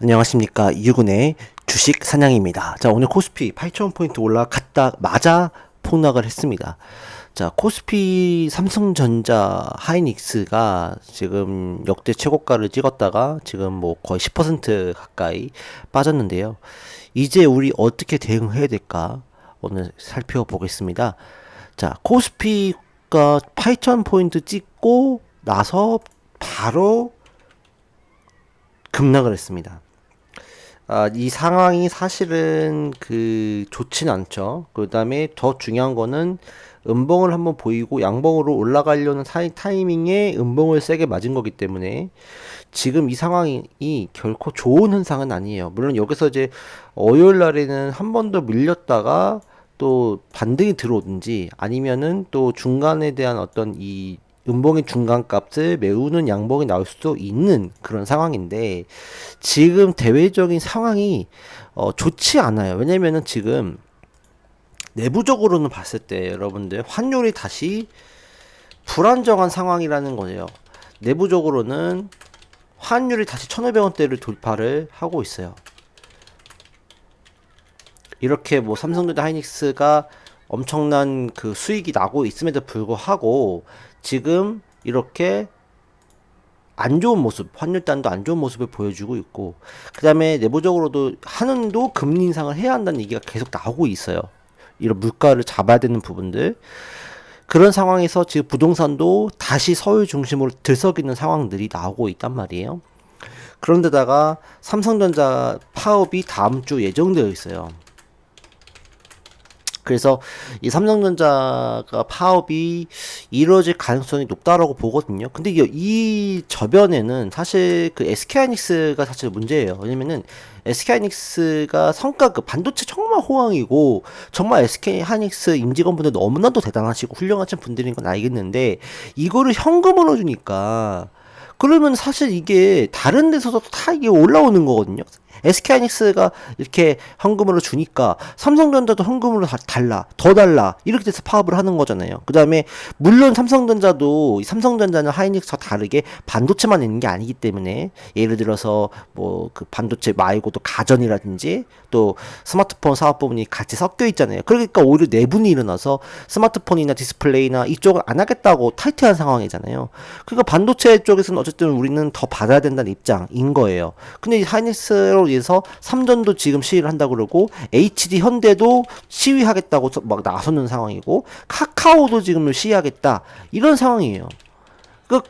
안녕하십니까. 이유근의 주식 사냥입니다. 자, 오늘 코스피 8,000포인트 올라갔다마자 폭락을 했습니다. 자, 코스피 삼성전자 하이닉스가 지금 역대 최고가를 찍었다가 지금 뭐 거의 10% 가까이 빠졌는데요. 이제 우리 어떻게 대응해야 될까? 오늘 살펴보겠습니다. 자, 코스피가 8,000포인트 찍고 나서 바로 급락을 했습니다. 이 상황이 사실은 좋진 않죠. 그 다음에 더 중요한 거는 음봉을 한번 보이고 양봉으로 올라가려는 타이밍에 음봉을 세게 맞은 거기 때문에 지금 이 상황이 결코 좋은 현상은 아니에요. 물론 여기서 이제 월요일 날에는 한 번 더 밀렸다가 또 반등이 들어오든지 아니면은 또 중간에 대한 어떤 이 음봉의 중간값을 메우는 양봉이 나올 수도 있는 그런 상황인데 지금 대외적인 상황이 좋지 않아요. 왜냐면은 지금 내부적으로는 봤을 때 여러분들 환율이 다시 불안정한 상황이라는 거예요. 내부적으로는 환율이 다시 1,500원대를 돌파를 하고 있어요. 이렇게 뭐 삼성전자 하이닉스가 엄청난 그 수익이 나고 있음에도 불구하고 지금 이렇게 안 좋은 모습, 환율단도 안 좋은 모습을 보여주고 있고, 그 다음에 내부적으로도 한은도 금리 인상을 해야 한다는 얘기가 계속 나오고 있어요. 이런 물가를 잡아야 되는 부분들. 그런 상황에서 지금 부동산도 다시 서울 중심으로 들썩이는 상황들이 나오고 있단 말이에요. 그런데다가 삼성전자 파업이 다음 주 예정되어 있어요. 그래서 이 삼성전자가 파업이 이루어질 가능성이 높다라고 보거든요. 근데 이 저변에는 사실 그 SK하이닉스가 사실 문제예요. 왜냐면은 SK하이닉스가 성과급 반도체 정말 호황이고 정말 SK하이닉스 임직원분들 너무나도 대단하시고 훌륭하신 분들인 건 알겠는데 이거를 현금으로 주니까 그러면 사실 이게 다른 데서도 다 이게 올라오는 거거든요. SK하이닉스가 이렇게 현금으로 주니까 삼성전자도 현금으로 더 달라 이렇게 돼서 파업을 하는 거잖아요. 그 다음에 물론 삼성전자는 하이닉스와 다르게 반도체만 있는 게 아니기 때문에 예를 들어서 뭐 그 반도체 말고도 가전이라든지 또 스마트폰 사업 부분이 같이 섞여 있잖아요. 그러니까 오히려 내분이 일어나서 스마트폰이나 디스플레이나 이쪽을 안 하겠다고 탈퇴한 상황이잖아요. 그러니까 반도체 쪽에서는 어쨌든 우리는 더 받아야 된다는 입장인 거예요. 근데 이 하이닉스로 인해서 삼전도 지금 시위를 한다고 그러고 HD 현대도 시위하겠다고 막 나서는 상황이고 카카오도 지금 시위하겠다 이런 상황이에요.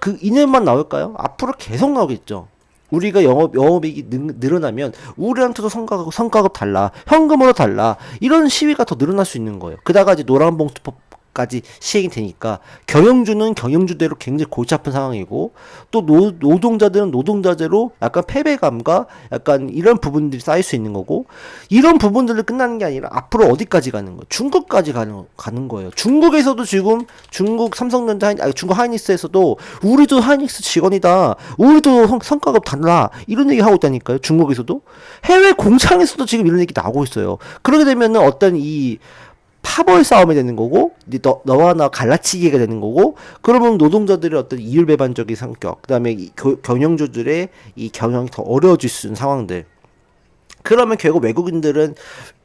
그 이년만 나올까요? 앞으로 계속 나오겠죠. 우리가 영업이익이 늘어나면 우리한테도 성과급 달라, 현금으로 달라 이런 시위가 더 늘어날 수 있는 거예요. 그다가 이제 노란봉투법까지 시행이 되니까 경영주는 경영주대로 굉장히 골치 아픈 상황이고 또 노동자들은 노동자대로 약간 패배감과 약간 이런 부분들이 쌓일 수 있는 거고 이런 부분들을 끝나는 게 아니라 앞으로 어디까지 가는 거예요? 중국까지 가는 거예요. 중국에서도 지금 중국 하이닉스에서도 우리도 하이닉스 직원이다. 우리도 성과급 달라. 이런 얘기 하고 있다니까요. 중국에서도 해외 공장에서도 지금 이런 얘기 나오고 있어요. 그러게 되면은 어떤 이 파벌 싸움이 되는 거고 너와 나 갈라치기가 되는 거고 그러면 노동자들의 어떤 이율배반적인 성격 그다음에 경영주들의 이 경영이 더 어려워질 수 있는 상황들 그러면 결국 외국인들은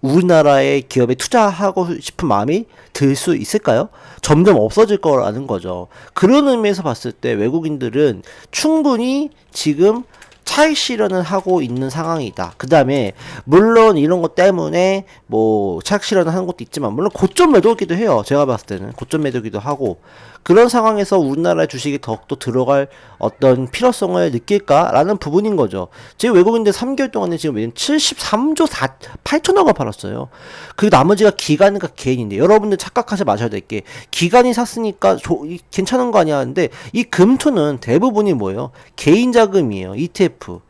우리나라의 기업에 투자하고 싶은 마음이 들 수 있을까요? 점점 없어질 거라는 거죠. 그런 의미에서 봤을 때 외국인들은 충분히 지금 차익 실현을 하고 있는 상황이다. 그 다음에 물론 이런 것 때문에 뭐 차익 실현을 하는 것도 있지만 물론 고점 매도기도 해요. 제가 봤을 때는 고점 매도기도 하고 그런 상황에서 우리나라의 주식이 더욱더 들어갈 어떤 필요성을 느낄까라는 부분인 거죠. 지금 외국인들 3개월 동안에 지금 73조 8천억을 팔았어요. 그 나머지가 기관과 개인인데 여러분들 착각하지 마셔야 될 게 기관이 샀으니까 괜찮은 거 아니야 하는데 이 금토는 대부분이 뭐예요? 개인 자금이에요. ETF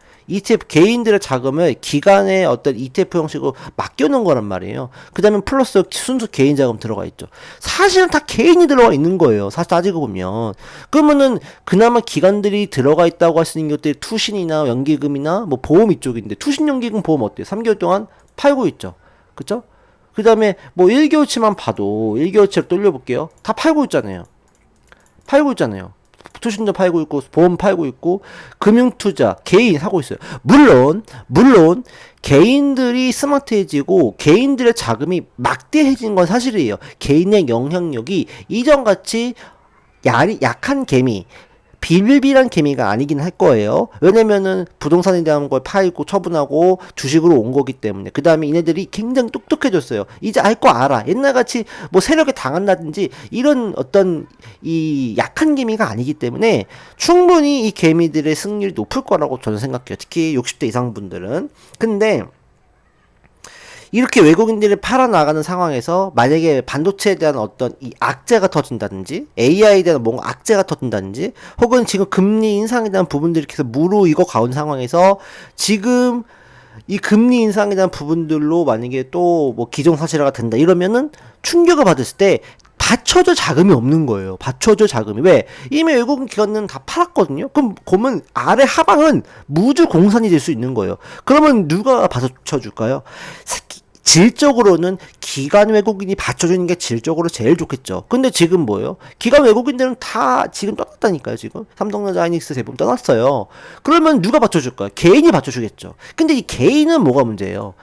개인들의 자금을 기관의 어떤 ETF 형식으로 맡겨놓은 거란 말이에요. 그 다음에 플러스 순수 개인 자금 들어가 있죠. 사실은 다 개인이 들어가 있는 거예요. 사실 따지고 보면. 그러면은 그나마 기관들이 들어가 있다고 할 수 있는 것들이 투신이나 연기금이나 뭐 보험 이쪽인데 투신 연기금 보험 어때요? 3개월 동안 팔고 있죠. 그쵸? 그 다음에 뭐 1개월치만 봐도 1개월치로 돌려볼게요. 다 팔고 있잖아요. 투신도 팔고 있고 보험 팔고 있고 금융투자 개인 사고 있어요. 물론 개인들이 스마트해지고 개인들의 자금이 막대해진 건 사실이에요. 개인의 영향력이 이전같이 약한 개미 비빌비란 개미가 아니긴 할 거예요. 왜냐면은 부동산에 대한 걸 팔고 처분하고 주식으로 온 거기 때문에. 그 다음에 이네들이 굉장히 똑똑해졌어요. 이제 알 거 알아. 옛날같이 뭐 세력에 당한다든지 이런 어떤 이 약한 개미가 아니기 때문에 충분히 이 개미들의 승률이 높을 거라고 저는 생각해요. 특히 60대 이상 분들은. 근데 이렇게 외국인들이 팔아나가는 상황에서 만약에 반도체에 대한 어떤 이 악재가 터진다든지 AI에 대한 뭔가 악재가 터진다든지 혹은 지금 금리 인상에 대한 부분들이 계속 무르익어 가온 상황에서 지금 이 금리 인상에 대한 부분들로 만약에 또 뭐 기정사실화가 된다 이러면은 충격을 받았을 때 받쳐줄 자금이 없는 거예요. 받쳐줄 자금이. 왜? 이미 외국인 기관은 다 팔았거든요. 그러면 아래 하방은 무주 공산이 될 수 있는 거예요. 그러면 누가 받쳐줄까요? 질적으로는 기관 외국인이 받쳐주는 게 질적으로 제일 좋겠죠. 근데 지금 뭐예요? 기관 외국인들은 다 지금 떠났다니까요, 지금. 삼성전자, 하이닉스 대부분 떠났어요. 그러면 누가 받쳐줄까요? 개인이 받쳐주겠죠. 근데 이 개인은 뭐가 문제예요?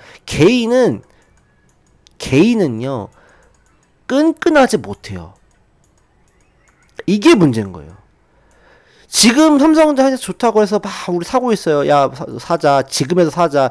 개인은요, 끈끈하지 못해요. 이게 문제인 거예요. 지금 삼성전자 하이닉스 좋다고 해서 막 우리 사고 있어요. 야 사자 지금에서 사자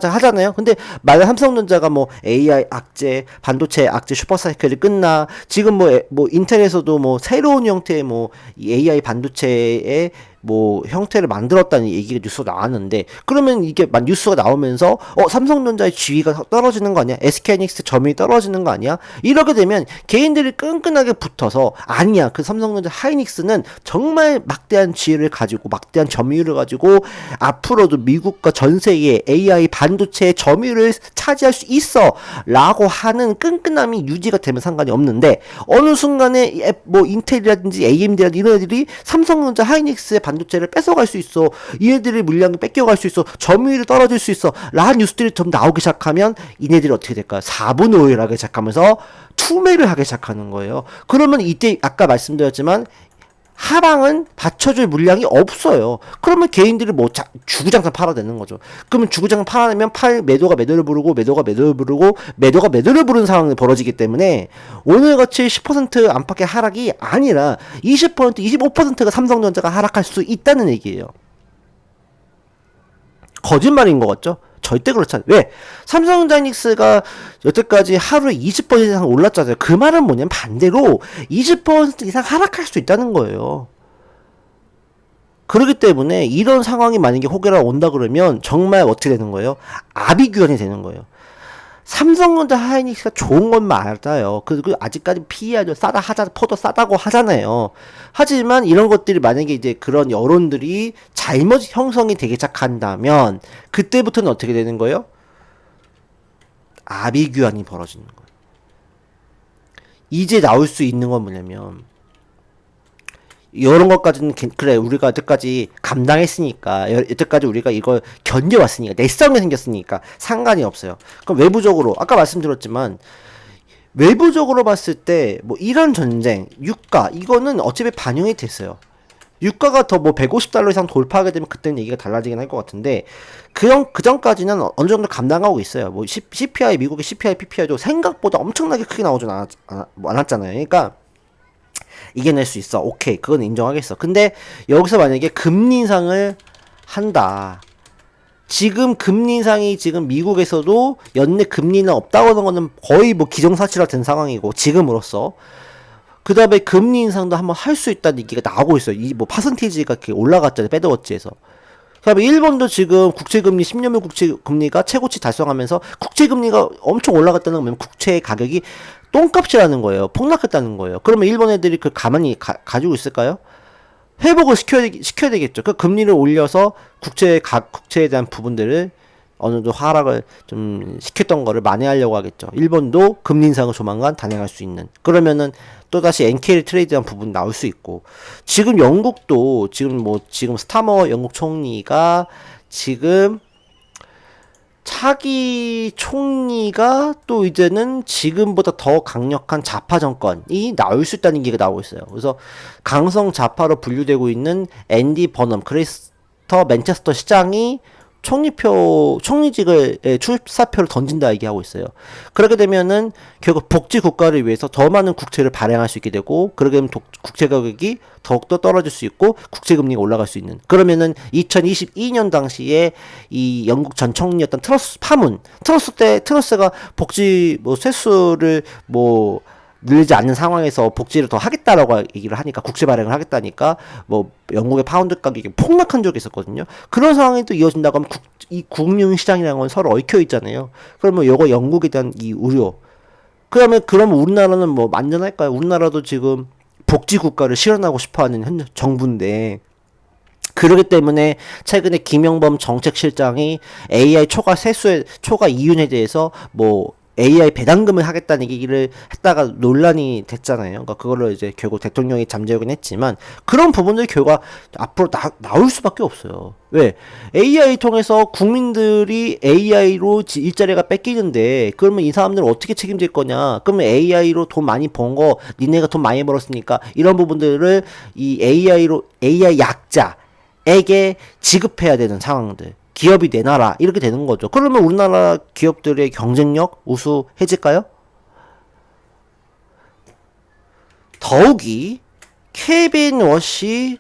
하잖아요. 근데 만약 삼성전자가 뭐 AI 악재 반도체 악재 슈퍼사이클이 끝나 지금 뭐 인텔에서도 뭐 새로운 형태의 뭐 AI 반도체의 뭐 형태를 만들었다는 얘기가 뉴스가 나왔는데 그러면 이게 뉴스가 나오면서 삼성전자의 지위가 떨어지는 거 아니야? SK하이닉스 점유율이 떨어지는 거 아니야? 이렇게 되면 개인들이 끈끈하게 붙어서 아니야 그 삼성전자 하이닉스는 정말 막대한 지위를 가지고 막대한 점유율을 가지고 앞으로도 미국과 전 세계의 AI 반도체의 점유율을 차지할 수 있어 라고 하는 끈끈함이 유지가 되면 상관이 없는데 어느 순간에 뭐 인텔이라든지 AMD라든지 이런 애들이 삼성전자 하이닉스의 반도체를 뺏어갈 수 있어. 이네들이 물량을 뺏겨갈 수 있어. 점유율이 떨어질 수 있어. 라는 뉴스들이 좀 나오기 시작하면 이네들이 어떻게 될까요? 4분의 5를 하기 시작하면서 투매를 하기 시작하는 거예요. 그러면 이때 아까 말씀드렸지만 하방은 받쳐줄 물량이 없어요. 그러면 개인들이 뭐 주구장창 팔아야 되는 거죠. 그러면 주구장창 팔아내면 매도가 매도를 부르고 매도가 매도를 부르고 매도가 매도를 부르는 상황이 벌어지기 때문에 오늘같이 10% 안팎의 하락이 아니라 20% 25%가 삼성전자가 하락할 수 있다는 얘기예요. 거짓말인 것 같죠? 절대 그렇지 않아요. 왜? 삼성하이닉스가 여태까지 하루에 20% 이상 올랐잖아요. 그 말은 뭐냐면 반대로 20% 이상 하락할 수 있다는 거예요. 그렇기 때문에 이런 상황이 만약에 혹여나 온다 그러면 정말 어떻게 되는 거예요? 아비규환이 되는 거예요. 삼성전자 하이닉스가 좋은 것만 알아요. 그리고 아직까지 PER도 싸다 포도 싸다고 하잖아요. 하지만 이런 것들이 만약에 이제 그런 여론들이 잘못 형성이 되기 시작한다면 그때부터는 어떻게 되는 거예요? 아비규환이 벌어지는 거예요. 이제 나올 수 있는 건 뭐냐면 이런 것까지는 그래 우리가 여태까지 감당했으니까 여태까지 우리가 이걸 견뎌왔으니까 내성이 생겼으니까 상관이 없어요. 그럼 외부적으로 아까 말씀드렸지만 외부적으로 봤을 때 뭐 이런 전쟁 유가 이거는 어차피 반영이 됐어요. 유가가 더 뭐 150달러 이상 돌파하게 되면 그때는 얘기가 달라지긴 할 것 같은데 그 전까지는 어느 정도 감당하고 있어요. 뭐 CPI 미국의 CPI PPI도 생각보다 엄청나게 크게 나오진 않았잖아요. 그러니까 이겨낼 수 있어. 오케이. 그건 인정하겠어. 근데 여기서 만약에 금리 인상을 한다. 지금 금리 인상이 지금 미국에서도 연내 금리는 없다고 하는 거는 거의 뭐 기정사실화 된 상황이고 지금으로서 그 다음에 금리 인상도 한번 할 수 있다는 얘기가 나오고 있어요. 이 뭐 파센티지가 이렇게 올라갔잖아요. 배드워치에서. 그 다음에 일본도 지금 국채금리 10년물 국채금리가 최고치 달성하면서 국채금리가 엄청 올라갔다는 거면 국채의 가격이 똥값이라는 거예요. 폭락했다는 거예요. 그러면 일본 애들이 그 가만히 가지고 있을까요? 회복을 시켜야 되겠죠. 그 금리를 올려서 국채에 대한 부분들을 어느 정도 하락을 좀 시켰던 거를 만회하려고 하겠죠. 일본도 금리 인상을 조만간 단행할 수 있는. 그러면은 또다시 NK를 트레이드한 부분 나올 수 있고. 지금 영국도 지금 스타머 영국 총리가 지금 차기 총리가 또 이제는 지금보다 더 강력한 좌파 정권이 나올 수 있다는 얘기가 나오고 있어요. 그래서 강성 좌파로 분류되고 있는 앤디 버넘 그레이스터 맨체스터 시장이 총리직을 출사표를 던진다 얘기하고 있어요. 그렇게 되면은 결국 복지 국가를 위해서 더 많은 국채를 발행할 수 있게 되고, 그렇게 되면 국채 가격이 더욱더 떨어질 수 있고 국채 금리가 올라갈 수 있는, 그러면은 2022년 당시에 이 영국 전 총리였던 트러스 파문, 트러스가 복지 뭐 세수를 뭐 늘리지 않는 상황에서 복지를 더 하겠다라고 얘기를 하니까, 국채 발행을 하겠다니까 뭐 영국의 파운드 가격이 폭락한 적이 있었거든요. 그런 상황이 또 이어진다고 하면 이 금융시장이라는 건 서로 얽혀 있잖아요. 그러면 요거 영국에 대한 이 우려, 그러면 우리나라는 뭐 만전할까요? 우리나라도 지금 복지 국가를 실현하고 싶어하는 현 정부인데, 그러기 때문에 최근에 김영범 정책실장이 AI 초과 이윤에 대해서 뭐 AI 배당금을 하겠다는 얘기를 했다가 논란이 됐잖아요. 그러니까 그거를 이제 결국 대통령이 잠재우긴 했지만, 그런 부분들이 결과 앞으로 나올 수밖에 없어요. 왜? AI 통해서 국민들이 AI로 일자리가 뺏기는데, 그러면 이 사람들은 어떻게 책임질 거냐? 그러면 AI로 돈 많이 번 거, 니네가 돈 많이 벌었으니까 이런 부분들을 이 AI 약자에게 지급해야 되는 상황들. 기업이 내놔라 이렇게 되는 거죠. 그러면 우리나라 기업들의 경쟁력 우수해질까요? 더욱이 케빈 워시가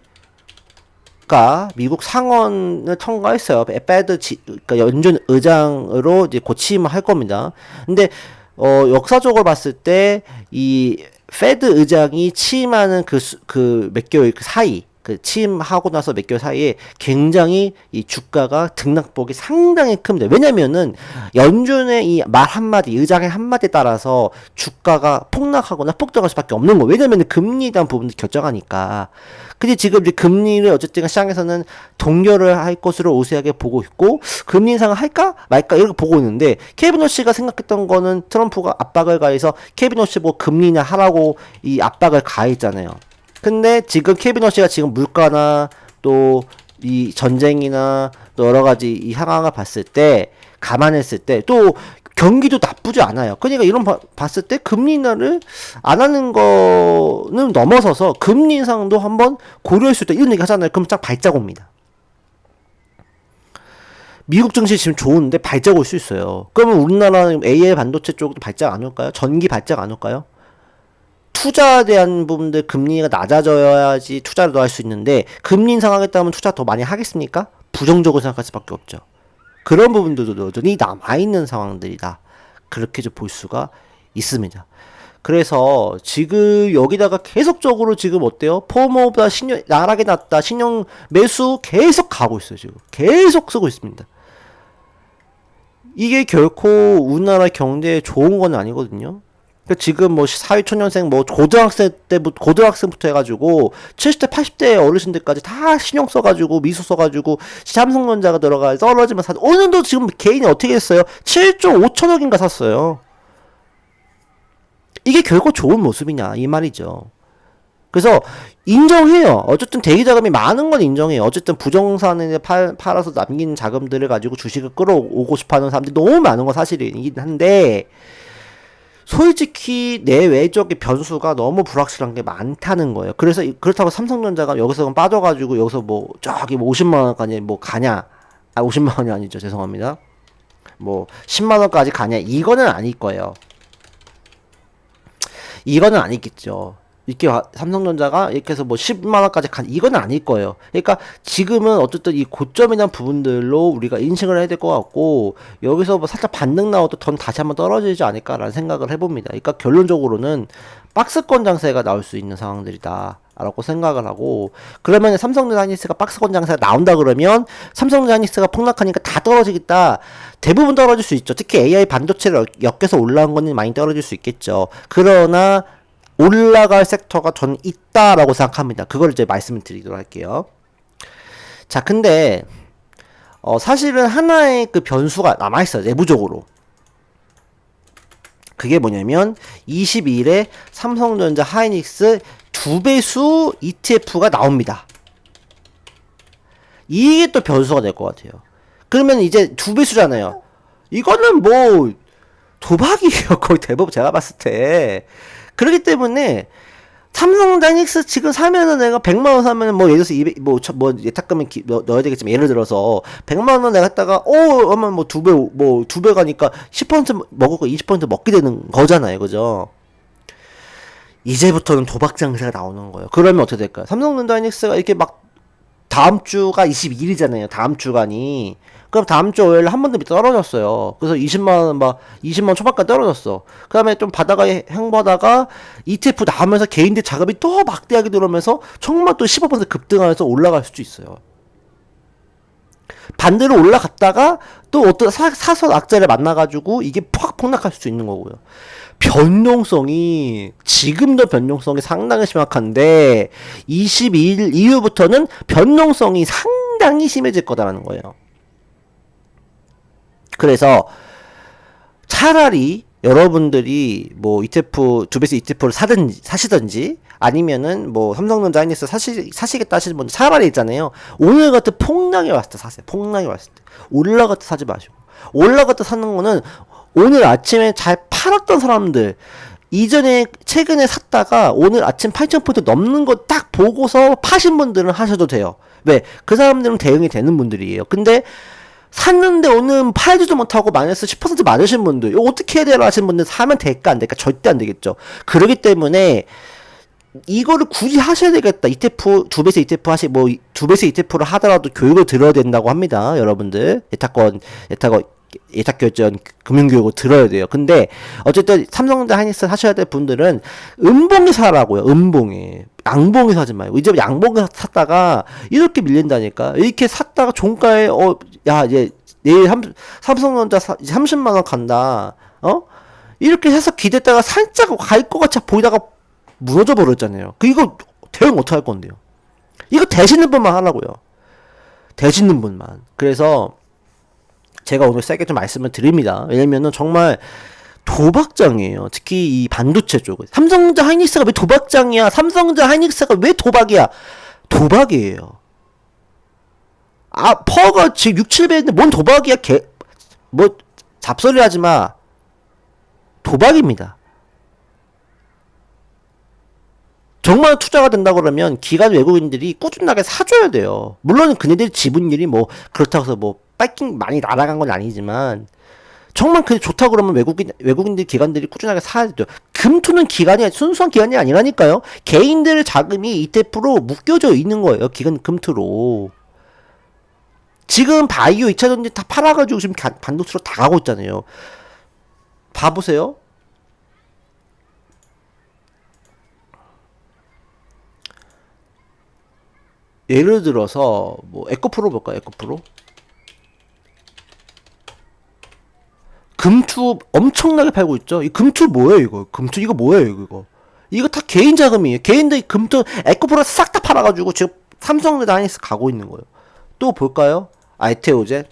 미국 상원을 통과했어요. 그러니까 연준 의장으로 이제 곧 취임을 할 겁니다. 근데 역사적으로 봤을 때 이 페드 의장이 취임하는 그 몇 개월 사이, 그 취임하고 나서 몇 개월 사이에 굉장히 이 주가가 등락폭이 상당히 큽니다. 왜냐면은 연준의 이 말 한마디, 의장의 한마디에 따라서 주가가 폭락하거나 폭등할 수밖에 없는 거예요. 왜냐면은 금리에 대한 부분도 결정하니까. 근데 지금 이제 금리를 어쨌든 시장에서는 동결을 할 것으로 우세하게 보고 있고, 금리 인상을 할까 말까 이렇게 보고 있는데, 케빈 워시가 생각했던 거는 트럼프가 압박을 가해서 케빈 워시 뭐 금리나 하라고 이 압박을 가했잖아요. 근데 지금 케빈 워시가 지금 물가나 또 이 전쟁이나 또 여러 가지 이 상황을 봤을 때, 감안했을 때 또 경기도 나쁘지 않아요. 그러니까 이런 봤을 때 금리 인하를 안 하는 거는 넘어서서 금리 인상도 한번 고려할 수 있다 이런 얘기 하잖아요. 그럼 딱 발작 옵니다. 미국 증시 지금 좋은데 발작 올 수 있어요. 그러면 우리나라는 AI 반도체 쪽도 발작 안 올까요? 전기 발작 안 올까요? 투자에 대한 부분들 금리가 낮아져야지 투자를 더 할 수 있는데, 금리 인상하겠다면 투자 더 많이 하겠습니까? 부정적으로 생각할 수밖에 없죠. 그런 부분들도 여전히 남아있는 상황들이다. 그렇게 좀 볼 수가 있습니다. 그래서 지금 여기다가 계속적으로 지금 어때요? 폼보다 나락에 났다. 신용 매수 계속 가고 있어요. 지금 계속 쓰고 있습니다. 이게 결코 우리나라 경제에 좋은 건 아니거든요. 지금 뭐 사회초년생 뭐 고등학생부터 해가지고 70대 80대 어르신들까지 다 신용 써가지고 미수 써가지고 삼성전자가 들어가 떨어지면 오늘도 지금 개인이 어떻게 했어요? 7조 5천억인가 샀어요. 이게 결코 좋은 모습이냐 이 말이죠. 그래서 인정해요. 어쨌든 대기자금이 많은 건 인정해요. 어쨌든 부동산에 팔아서 남긴 자금들을 가지고 주식을 끌어오고 싶어하는 사람들이 너무 많은 건 사실이긴 한데, 솔직히 내외적인 변수가 너무 불확실한 게 많다는 거예요. 그래서 그렇다고 삼성전자가 여기서 빠져가지고 여기서 뭐 저기 뭐 50만 원까지 뭐 가냐? 50만 원이 아니죠. 죄송합니다. 뭐 10만 원까지 가냐? 이거는 아닐 거예요. 이거는 아니겠죠. 이렇게 삼성전자가 이렇게 해서 뭐 10만 원까지 이건 아닐 거예요. 그러니까 지금은 어쨌든 이 고점에 대한 부분들로 우리가 인식을 해야 될 것 같고, 여기서 뭐 살짝 반등 나와도 돈 다시 한번 떨어지지 않을까라는 생각을 해봅니다. 그러니까 결론적으로는 박스권 장세가 나올 수 있는 상황들이다 라고 생각을 하고, 그러면 삼성전자 하이닉스가 박스권 장세가 나온다 그러면 삼성전자 하이닉스가 폭락하니까 다 떨어지겠다. 대부분 떨어질 수 있죠. 특히 AI 반도체를 엮여서 올라온 거는 많이 떨어질 수 있겠죠. 그러나 올라갈 섹터가 저는 있다라고 생각합니다. 그걸 이제 말씀을 드리도록 할게요. 자, 근데 사실은 하나의 그 변수가 남아있어요. 내부적으로. 그게 뭐냐면 22일에 삼성전자 하이닉스 2배수 ETF가 나옵니다. 이게 또 변수가 될 것 같아요. 그러면 이제 2배수잖아요. 이거는 뭐 도박이에요. 거의 대부분 제가 봤을 때. 그렇기 때문에 삼성다이닉스 지금 사면은 내가 100만 원 사면은 뭐 예를 들어서 200, 뭐 예탁금은 넣어야 되겠지만 예를 들어서 100만 원 내가 했다가 하면 뭐 두 배 가니까 10% 먹을 거 20% 먹게 되는 거잖아요. 그죠? 이제부터는 도박 장세가 나오는 거예요. 그러면 어떻게 될까요? 삼성전자이닉스가 이렇게 막 다음 주가 22일이잖아요. 다음 주간이. 그럼 다음 주 월요일 한 번 더 밑에 떨어졌어요. 그래서 20만원 막 20만원 초반까지 떨어졌어. 그 다음에 좀 바다가 행보하다가 ETF 나오면서 개인들 자금이 또 막대하게 들어오면서 정말 또 15% 급등하면서 올라갈 수도 있어요. 반대로 올라갔다가 또 어떤 사설 악재를 만나가지고 이게 팍 폭락할 수도 있는 거고요. 변동성이 지금도 변동성이 상당히 심각한데 22일 이후부터는 변동성이 상당히 심해질 거다라는 거예요. 그래서 차라리 여러분들이 뭐 ETF 두배수 ETF를 사시든지 아니면은 뭐 삼성전자 하이닉스 사시겠다 하시는 분들 차라리 있잖아요. 오늘 같은 폭락이 왔을 때 사세요. 폭락이 왔을 때 올라갈 때 사지 마시고 올라갈 때 사는 거는 오늘 아침에 잘 팔았던 사람들 이전에 최근에 샀다가 오늘 아침 8,000포인트 넘는 거 딱 보고서 파신 분들은 하셔도 돼요. 왜? 그 사람들은 대응이 되는 분들이에요. 근데 샀는데 오늘 팔지도 못하고 마이너스 10% 맞으신 분들 이거 어떻게 해야 되나 하시는 분들 사면 될까 안 될까? 절대 안 되겠죠. 그렇기 때문에 이거를 굳이 하셔야 되겠다. ETF 두배수 ETF 뭐 두배수 ETF를 하더라도 교육을 들어야 된다고 합니다. 여러분들 예탁결전 금융교육을 들어야 돼요. 근데 어쨌든 삼성전자 하이닉스 하셔야 될 분들은 음봉에 사라고요. 음봉에 양봉에 사지 말고 이제 양봉에 샀다가 이렇게 밀린다니까. 이렇게 샀다가 종가에 야 이제 내일 삼성전자 이제 30만 원 간다. 이렇게 해서 기대다가 살짝 갈 것 같이 보이다가 무너져 버렸잖아요. 이거 대응 어떻게 할 건데요? 이거 되시는 분만 하라고요. 되시는 분만. 그래서 제가 오늘 세게 좀 말씀을 드립니다. 왜냐면은 정말 도박장이에요. 특히 이 반도체 쪽은. 삼성전자 하이닉스가 왜 도박장이야? 삼성전자 하이닉스가 왜 도박이야? 도박이에요. 퍼가 지금 6, 7배인데 뭔 도박이야? 뭐 잡소리 하지 마. 도박입니다. 정말 투자가 된다 그러면 기관 외국인들이 꾸준하게 사줘야 돼요. 물론 그네들 지분율이 뭐 그렇다고 해서 뭐 빠킹 많이 날아간 건 아니지만 정말 그게 좋다 그러면 외국인들 기관들이 꾸준하게 사야 돼요. 금투는 기관이 순수한 기관이 아니라니까요. 개인들의 자금이 ETF로 묶여져 있는 거예요. 금투로. 지금 바이오 2차전지 다 팔아가지고 지금 반도체로 다 가고 있잖아요. 봐보세요. 예를 들어서 뭐 에코프로 볼까요? 에코프로 금투 엄청나게 팔고 있죠. 이 금투 뭐예요 이거? 금투 이거 뭐예요 이거? 이거 다 개인 자금이에요. 개인들이 금투 에코프로 싹 다 팔아가지고 지금 삼성전자 하이닉스 가고 있는 거예요. 또 볼까요? 아이테오젠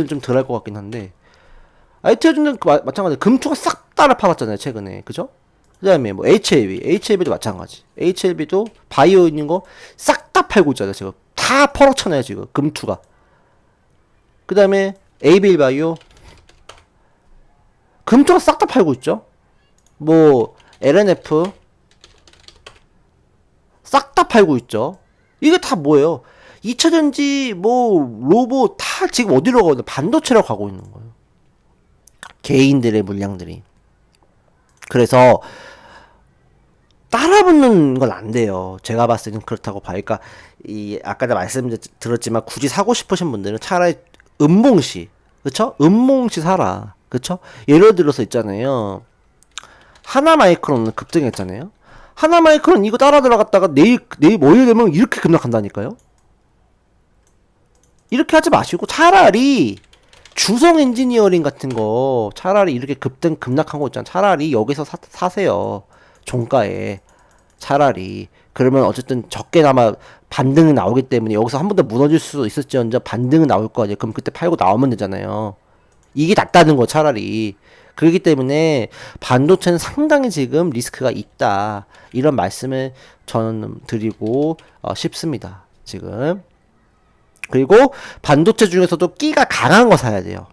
좀 덜 할 것 같긴 한데 아이테오젠은 마찬가지 금투가 싹 다를 팔았잖아요 최근에. 그죠? 그 다음에 뭐 HLB도 마찬가지. HLB도 바이오 있는 거 싹 다 팔고 있잖아요 지금. 다 퍼럭쳤나요 지금 금투가. 그 다음에 ABL 바이오 금투가 싹 다 팔고 있죠. 뭐 LNF 싹 다 팔고 있죠. 이게 다 뭐예요? 2차전지 뭐 로봇 다 지금 어디로 가고 있는 반도체로 가고 있는 거예요. 개인들의 물량들이. 그래서 따라붙는 건 안 돼요. 제가 봤을 때는 그렇다고 봐요. 그러니까 이 아까도 말씀드렸지만 굳이 사고 싶으신 분들은 차라리 음봉시, 그쵸? 음봉시 사라, 그쵸? 예를 들어서 있잖아요. 하나마이크론 급등했잖아요. 하나마이크론 이거 따라 들어갔다가 내일 모일 되면 이렇게 급락한다니까요. 이렇게 하지 마시고 차라리 주성 엔지니어링 같은 거 차라리 이렇게 급락한 거 있잖아. 차라리 여기서 사세요. 종가에. 차라리. 그러면 어쨌든 적게나마 반등이 나오기 때문에 여기서 한 번 더 무너질 수도 있을지언정 반등은 나올 거 아니에요. 그럼 그때 팔고 나오면 되잖아요. 이게 낫다는 거 차라리. 그렇기 때문에 반도체는 상당히 지금 리스크가 있다. 이런 말씀을 저는 드리고 싶습니다. 지금. 그리고 반도체 중에서도 끼가 강한 거 사야 돼요.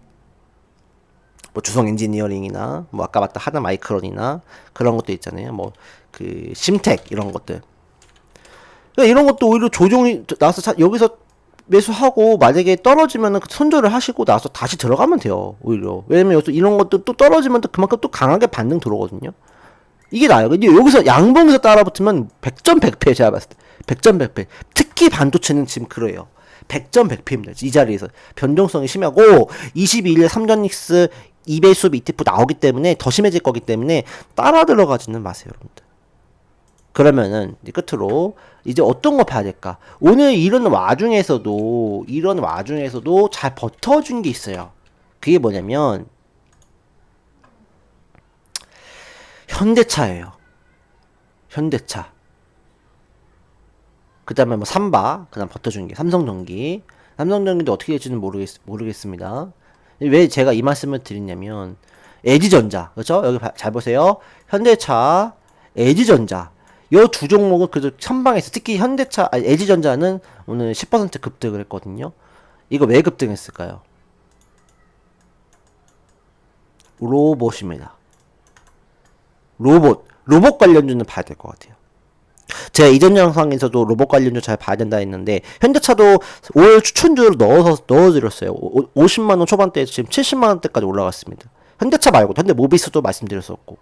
뭐 주성 엔지니어링이나 뭐 아까 봤다 하나 마이크론이나 그런 것도 있잖아요. 뭐 그 심텍 이런 것들. 그러니까 이런 것도 오히려 조정이 나서 여기서 매수하고 만약에 떨어지면은 손절을 하시고 나서 다시 들어가면 돼요. 오히려. 왜냐면 여기서 이런 것도 또 떨어지면 또 그만큼 또 강하게 반등 들어오거든요. 이게 나아요. 근데 여기서 양봉에서 따라붙으면 100점 100패 제가 봤을 때. 100점 100패. 특히 반도체는 지금 그래요. 100점 100패입니다. 이 자리에서. 변동성이 심하고 22일에 삼전닉스 2배수업 ETF 나오기 때문에 더 심해질 거기 때문에 따라 들어가지는 마세요, 여러분들. 그러면은 이제 끝으로 이제 어떤 거 봐야 될까? 오늘 이런 와중에서도 잘 버텨준 게 있어요. 그게 뭐냐면 현대차예요. 현대차. 그 다음에 뭐 삼바, 그 다음 버텨준 게 삼성전기. 삼성전기도 어떻게 될지는 모르겠습니다. 왜 제가 이 말씀을 드리냐면 LG전자, 그렇죠? 여기 잘 보세요. 현대차, LG전자. 요 두 종목은 그래도 선방에서 특히 현대차, LG전자는 오늘 10% 급등을 했거든요. 이거 왜 급등했을까요? 로봇입니다. 로봇 관련주는 봐야 될 것 같아요. 제가 이전 영상에서도 로봇 관련주 잘 봐야 된다 했는데 현대차도 5월 추천주를 넣어드렸어요. 50만원 초반대에서 지금 70만원대까지 올라갔습니다. 현대차 말고 현대모비스도 말씀드렸었고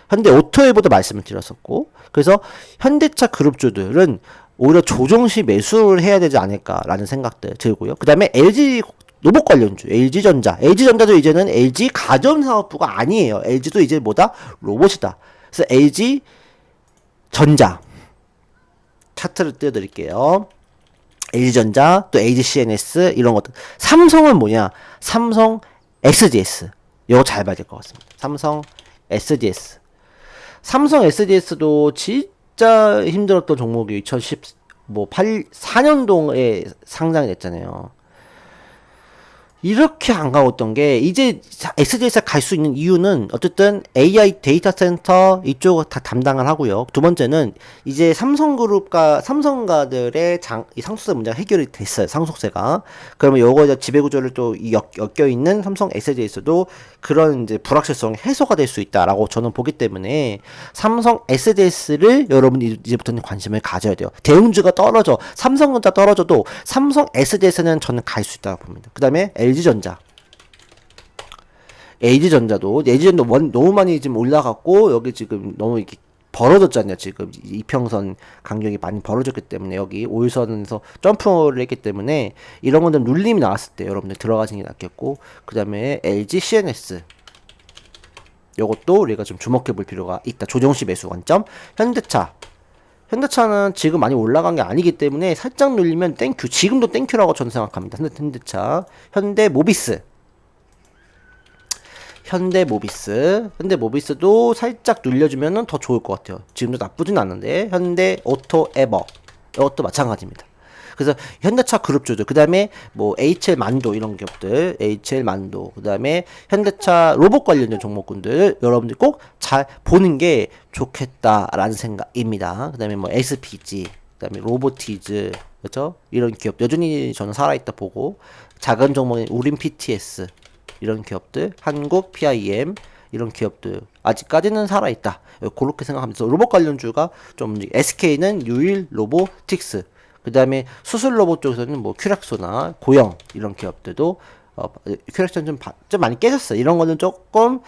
현대오토웨이브도 말씀을 드렸었고 그래서 현대차 그룹주들은 오히려 조정시 매수를 해야 되지 않을까라는 생각들 들고요. 그 다음에 LG 로봇 관련주, LG전자도 이제는 LG 가전사업부가 아니에요. LG도 이제 뭐다? 로봇이다. 그래서 LG전자 차트를 띄워드릴게요. LG전자, 또 LGCNS 이런 것들. 삼성은 뭐냐? 삼성 SDS. 이거 잘 봐야 될 것 같습니다. 삼성 SDS. 삼성 SDS도 진짜 힘들었던 종목이 4년도에 상장이 됐잖아요. 이렇게 안 가웠던 게 이제 SDS가 갈 수 있는 이유는 어쨌든 AI 데이터 센터 이쪽을 다 담당을 하고요. 두 번째는 이제 삼성그룹과 삼성가들의 이 상속세 문제가 해결이 됐어요. 상속세가. 그러면 요거 이제 지배구조를 또 엮여 있는 삼성 SDS도 그런 이제 불확실성이 해소가 될 수 있다라고 저는 보기 때문에 삼성 SDS를 여러분이 이제부터는 관심을 가져야 돼요. 대웅주가 떨어져 삼성전자 떨어져도 삼성 SDS는 저는 갈 수 있다고 봅니다. 그 다음에 LG전자도 너무 많이 지금 올라갔고 여기 지금 너무 이렇게 벌어졌잖아요. 지금 이평선 간격이 많이 벌어졌기 때문에 여기 5일선에서 점프를 했기 때문에 이런 것들 눌림이 나왔을 때 여러분들 들어가시는 게 낫겠고 그 다음에 LG CNS 요것도 우리가 좀 주목해 볼 필요가 있다. 조정시 매수 관점. 현대차는 지금 많이 올라간 게 아니기 때문에 살짝 눌리면 땡큐. 지금도 땡큐라고 저는 생각합니다. 현대차. 현대모비스도 살짝 눌려주면 더 좋을 것 같아요. 지금도 나쁘진 않은데 현대오토에버 이것도 마찬가지입니다. 그래서 현대차 그룹주들 그 다음에 뭐 HL만도 이런 기업들 HL만도 그 다음에 현대차 로봇 관련된 종목군들 여러분들 꼭 잘 보는 게 좋겠다라는 생각입니다. 그 다음에 뭐 SPG 그 다음에 로보티즈 그렇죠? 이런 기업 여전히 저는 살아있다 보고 작은 종목인 우림 PTS 이런 기업들 한국 PIM 이런 기업들 아직까지는 살아있다. 그렇게 생각하면서 로봇 관련주가 좀 SK는 유일 로보틱스 그 다음에 수술 로봇 쪽에서는 뭐 큐렉소나 고영 이런 기업들도 큐렉소는 좀 많이 깨졌어요. 이런 거는 조금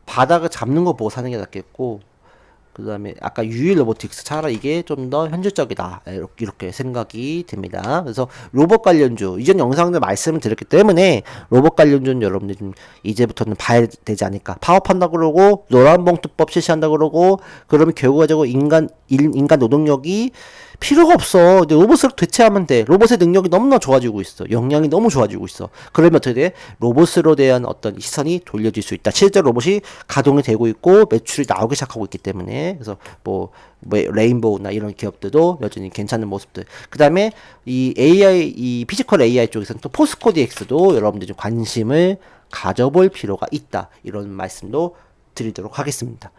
바닥을 잡는 거 보고 사는 게 낫겠고 그 다음에 아까 유일 로보틱스 차라리 이게 좀 더 현실적이다 이렇게 생각이 듭니다. 그래서 로봇 관련주 이전 영상들 말씀을 드렸기 때문에 로봇 관련주는 여러분들 좀 이제부터는 봐야 되지 않을까. 파업한다 그러고 노란봉투법 실시한다 그러고 그러면 결과적으로 인간 노동력이 필요가 없어. 이제 로봇으로 대체하면 돼. 로봇의 능력이 너무나 좋아지고 있어. 역량이 너무 좋아지고 있어. 그러면 어떻게 돼? 로봇으로 대한 어떤 시선이 돌려질 수 있다. 실제 로봇이 가동이 되고 있고 매출이 나오기 시작하고 있기 때문에 그래서 뭐 레인보우나 이런 기업들도 여전히 괜찮은 모습들. 그 다음에 이 피지컬 AI 쪽에서는 또 포스코 DX도 여러분들이 좀 관심을 가져볼 필요가 있다. 이런 말씀도 드리도록 하겠습니다.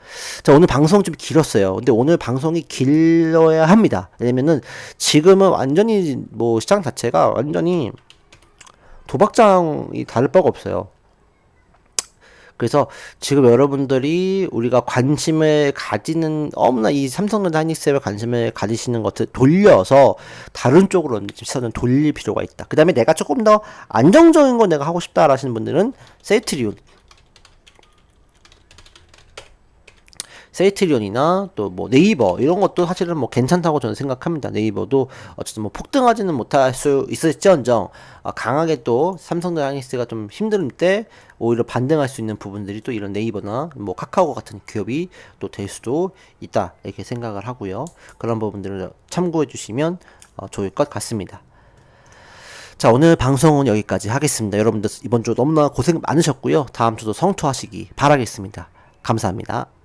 자, 오늘 방송 좀 길었어요. 근데 오늘 방송이 길어야 합니다. 왜냐면은 지금은 완전히 뭐 시장 자체가 완전히 도박장이 다를 바가 없어요. 그래서 지금 여러분들이 우리가 관심을 가지는 너무나 이 삼성전자 하이닉스에 관심을 가지시는 것을 돌려서 다른 쪽으로 시선을 돌릴 필요가 있다. 그 다음에 내가 조금 더 안정적인 거 내가 하고 싶다 하시는 분들은 세이트리온이나 또 뭐 네이버 이런 것도 사실은 뭐 괜찮다고 저는 생각합니다. 네이버도 어쨌든 뭐 폭등하지는 못할 수 있을지언정 강하게 또 삼성전자 하이닉스가 좀 힘들 때 오히려 반등할 수 있는 부분들이 또 이런 네이버나 뭐 카카오 같은 기업이 또 될 수도 있다 이렇게 생각을 하고요. 그런 부분들을 참고해 주시면 좋을 것 같습니다. 자, 오늘 방송은 여기까지 하겠습니다. 여러분들 이번 주 너무나 고생 많으셨고요. 다음 주도 성투하시기 바라겠습니다. 감사합니다.